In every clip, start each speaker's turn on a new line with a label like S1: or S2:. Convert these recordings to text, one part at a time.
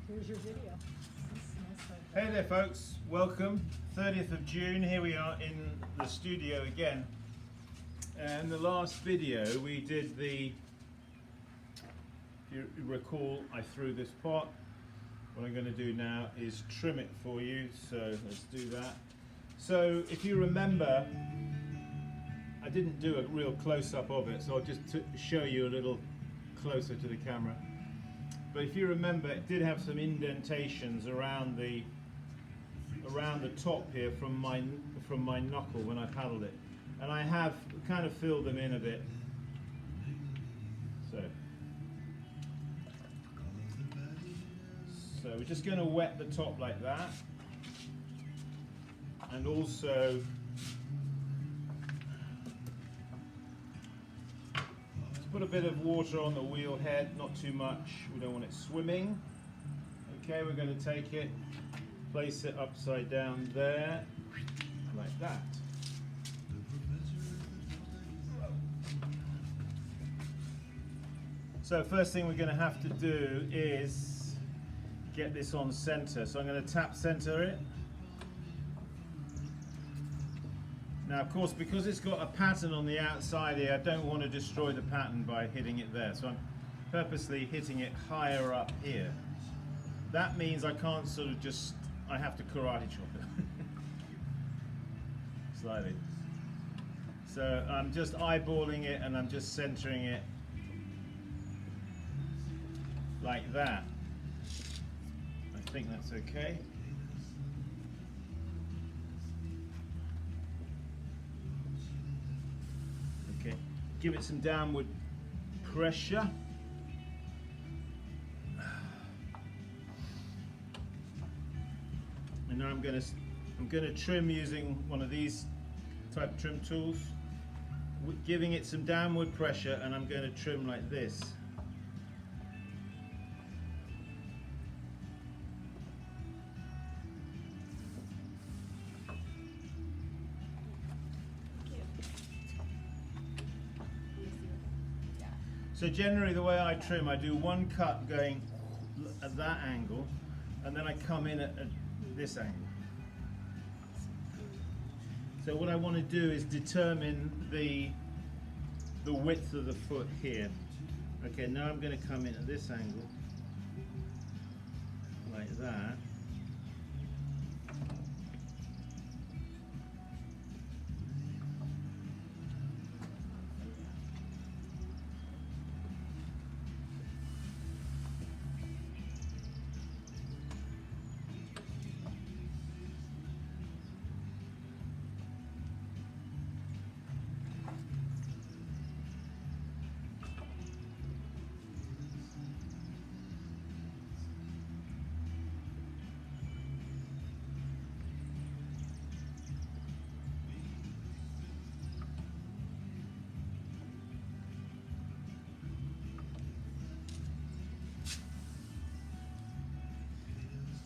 S1: Here's your video.
S2: Hey there folks, welcome. 30th of June, here we are in the studio again. And the last video we did if you recall, I threw this pot. What I'm going to do now is trim it for you, so let's do that. So if you remember, I didn't do a real close-up of it, so I'll just show you a little closer to the camera. But if you remember, it did have some indentations around the top here from my knuckle when I paddled it, and I have kind of filled them in a bit. So we're just going to wet the top like that, and also put a bit of water on the wheel head, not too much, we don't want it swimming. Okay, we're going to take it, place it upside down there, like that. So first thing we're going to have to do is get this on center. So I'm going to tap center it. Now, of course, because it's got a pattern on the outside here, I don't want to destroy the pattern by hitting it there. So I'm purposely hitting it higher up here. That means I can't sort of I have to karate chop it. Slightly. So I'm just eyeballing it and I'm just centering it like that. I think that's okay. Okay, give it some downward pressure. And now I'm going to trim using one of these type trim tools, giving it some downward pressure, and I'm going to trim like this. So generally the way I trim, I do one cut going at that angle, and then I come in at this angle. So what I want to do is determine the width of the foot here. Okay, now I'm going to come in at this angle, like that.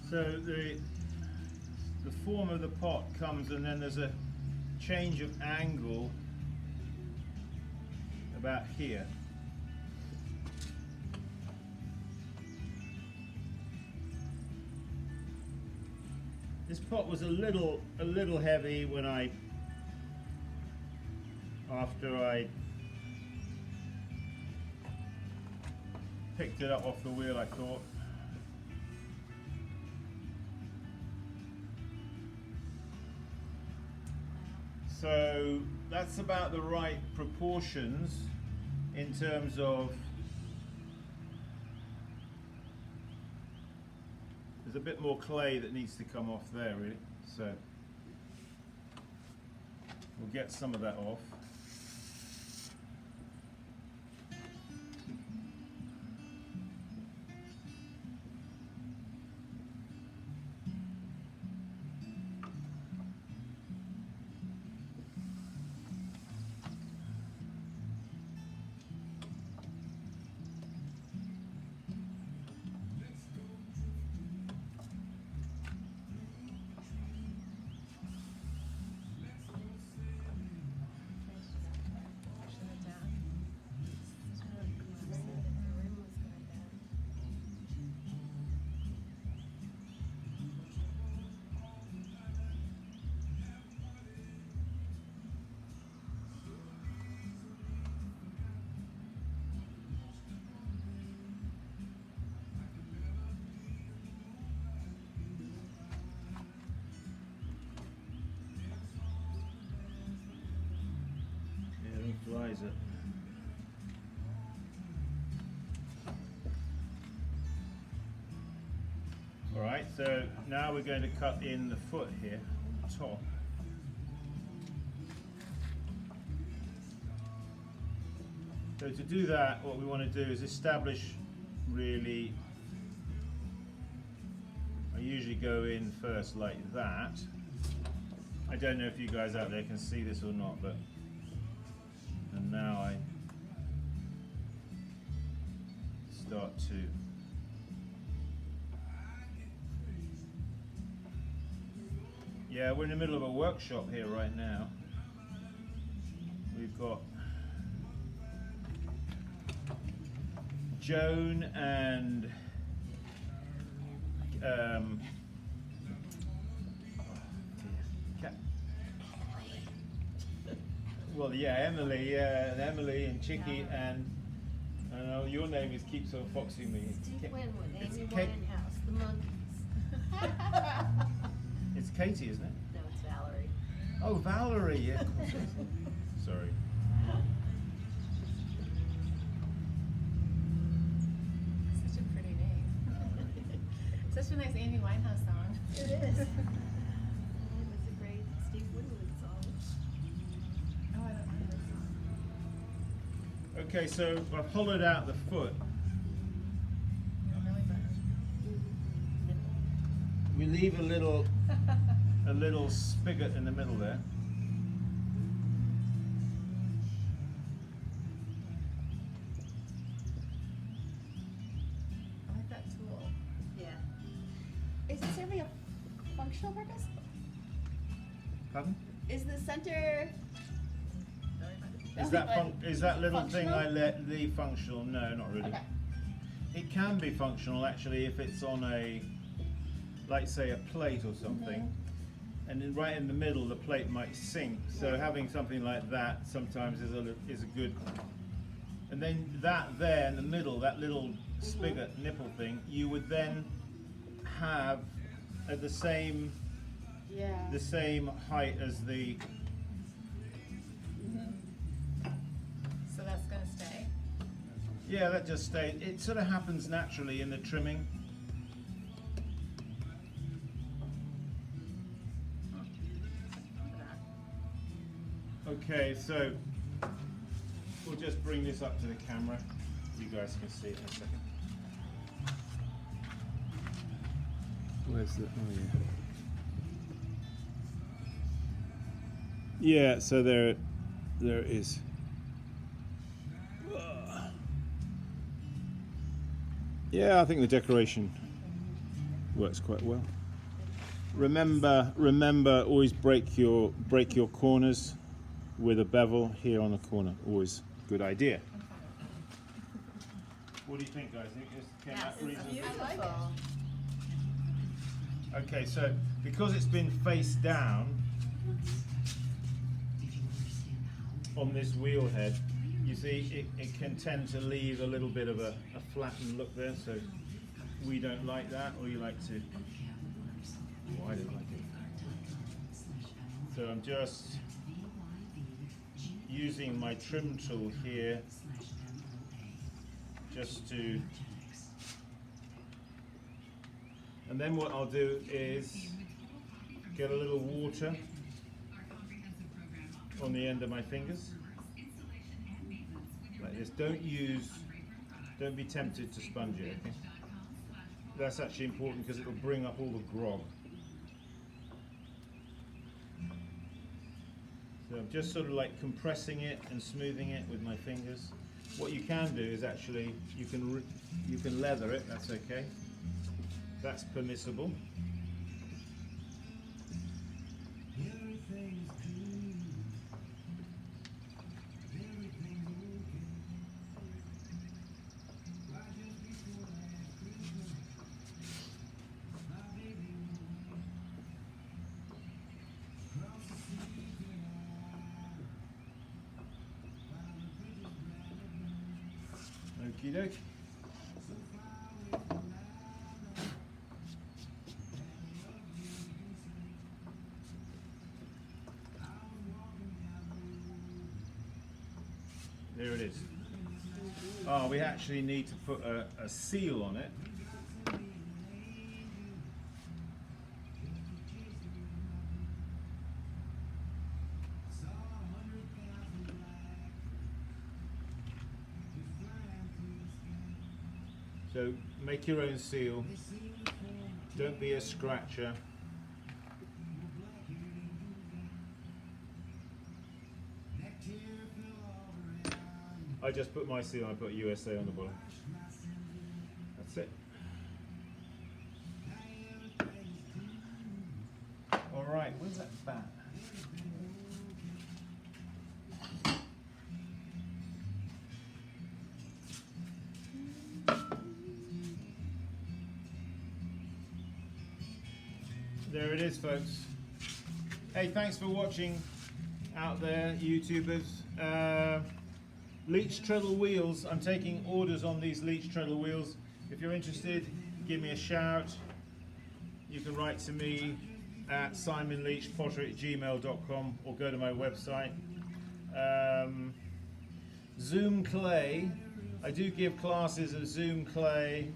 S2: So the form of the pot comes, and then there's a change of angle about here. This pot was a little heavy when after I picked it up off the wheel, I thought. So that's about the right proportions in terms of, there's a bit more clay that needs to come off there really, so we'll get some of that off. riser. Alright, so now we're going to cut in the foot here, top. So to do that, what we want to do is establish really, I usually go in first like that. I don't know if you guys out there can see this or not, but, and now I start to we're in the middle of a workshop here right now. We've got Joan and Emily, Emily and Chicky, and I know your name keeps on foxing me.
S1: Steve Winwood, Amy Winehouse, the Monkeys.
S2: It's Katie, isn't it?
S1: No, it's Valerie.
S2: Oh, Valerie, yeah, of course it is. Sorry.
S3: Such a pretty name. Such a nice Amy Winehouse song.
S1: It is. It was a great Steve Winwood song.
S3: Oh, I don't know this song.
S2: Okay, so I've hollowed out the foot.
S3: Belly button.
S2: We leave a little spigot in the middle there.
S3: I like that tool.
S1: Yeah. Is it serving a functional purpose?
S2: Pardon?
S1: Is the center...
S3: Belly button.
S2: Is that little thing I
S1: Functional?
S2: leave functional? No, not really.
S1: Okay.
S2: It can be functional actually if it's on a, like say a plate or something, and then right in the middle the plate might sink. So having something like that sometimes is a good. And then that there in the middle, that little spigot nipple thing, you would then have at the same height as the.
S3: So that's gonna stay.
S2: Yeah, that just stays. It sort of happens naturally in the trimming. Okay, so we'll just bring this up to the camera. You guys can see it in a second. Where's the? Oh yeah. Yeah, so there it is. Yeah, I think the decoration works quite well. Remember, always break your corners with a bevel here on the corner. Always a good idea. What do you think, guys? Think this came out reasonably?
S1: Beautiful.
S2: Okay, so because it's been face down on this wheel head, you see it can tend to leave a little bit of a flattened look there, so we don't like that, or you like to. Oh, I don't like it. So I'm just using my trim tool here just to, and then what I'll do is get a little water on the end of my fingers like this. Don't be tempted to sponge it, okay? That's actually important because it will bring up all the grog. So I'm just sort of like compressing it and smoothing it with my fingers. What you can do is actually, you can leather it, that's okay. That's permissible. Okie doke. Here it is. Oh, we actually need to put a seal on it. So make your own seal. Don't be a scratcher. I just put my seal, I put USA on the bottom. That's it. Alright, where's that bat? There it is, folks. Hey, thanks for watching out there, YouTubers. Leach Treadle wheels. I'm taking orders on these Leach Treadle wheels. If you're interested, give me a shout. You can write to me at simonleachpottery@gmail.com or go to my website. ZOOMCLAY. I do give classes of ZOOMCLAY.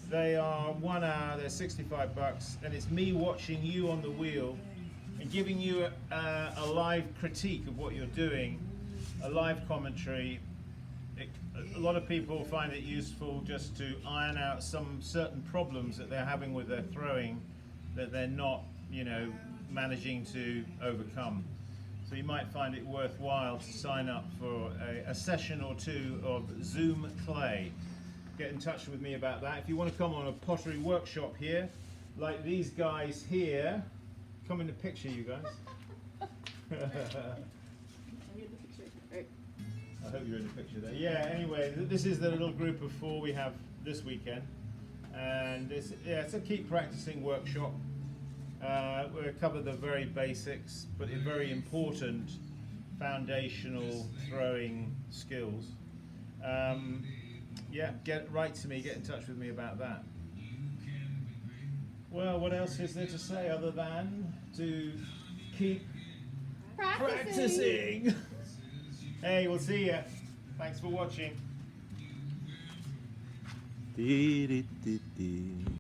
S2: They are 1 hour, they're 65 bucks, and it's me watching you on the wheel and giving you a live critique of what you're doing, a live commentary. A lot of people find it useful just to iron out some certain problems that they're having with their throwing that they're not, you know, managing to overcome. So you might find it worthwhile to sign up for a session or two of ZOOMCLAY. Get in touch with me about that. If you want to come on a pottery workshop here, like these guys here, come in the picture, you guys. I hope you're in the picture there. Yeah, anyway, this is the little group of 4 we have this weekend. And it's a keep practicing workshop. We'll cover the very basics, but very important foundational throwing skills. Yeah, write to me, get in touch with me about that. Well, what else is there to say other than to keep practicing? Hey, we'll see ya. Thanks for watching.